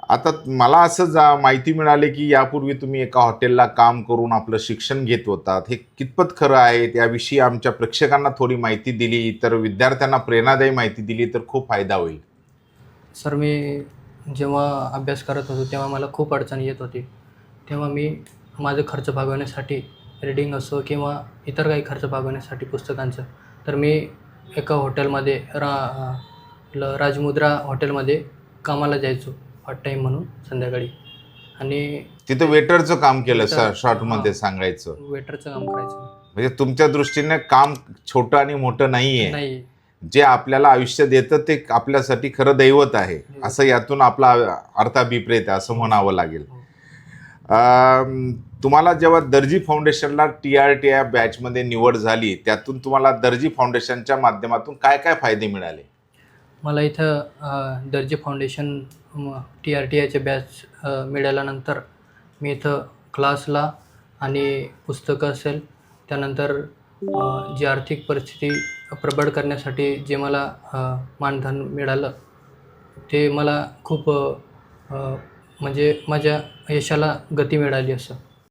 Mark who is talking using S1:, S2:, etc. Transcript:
S1: आता मला असं माहिती मिळाली की यापूर्वी तुम्ही एका हॉटेलला काम करून आपलं शिक्षण घेत होतात. हे कितपत खरं आहे? त्याविषयी आमच्या प्रेक्षकांना थोडी माहिती दिली तर विद्यार्थ्यांना प्रेरणादायी माहिती दिली तर खूप फायदा होईल.
S2: सर, मी जेव्हा अभ्यास करत होतो तेव्हा मला खूप अडचण येत होती. तेव्हा मी माझा खर्च भागवण्यासाठी रीडिंग असो किंवा इतर काही खर्च भागवण्यासाठी पुस्तकांचं, तर मी एका हॉटेलमध्ये राजमुद्रा हॉटेलमध्ये कामाला जायचो पार्ट टाईम म्हणून संध्याकाळी. आणि
S1: तिथं वेटरचं काम केलं
S2: वेटर
S1: शॉर्टमध्ये सांगायचं.
S2: वेटरचं काम करायचं.
S1: म्हणजे तुमच्या दृष्टीने काम छोटं आणि मोठं नाहीये.
S2: नाही.
S1: जे आपल्याला आयुष्य देतं ते आपल्यासाठी खरं दैवत आहे, असं यातून आपला अर्थाभिप्रेत आहे असं म्हणावं लागेल. तुम्हाला जेव्हा दर्जी फाउंडेशनला TRTI बॅचमध्ये निवड झाली, त्यातून तुम्हाला दर्जी फाउंडेशनच्या माध्यमातून काय काय फायदे मिळाले?
S2: मला इथं दर्जी फाउंडेशन TRTIचे बॅच मिळाल्यानंतर मी इथं क्लासला आणि पुस्तकं असेल, त्यानंतर जी आर्थिक परिस्थिती प्रबळ करण्यासाठी जे मला मानधन मिळालं ते मला खूप म्हणजे माझ्या यशाला गती मिळाली असं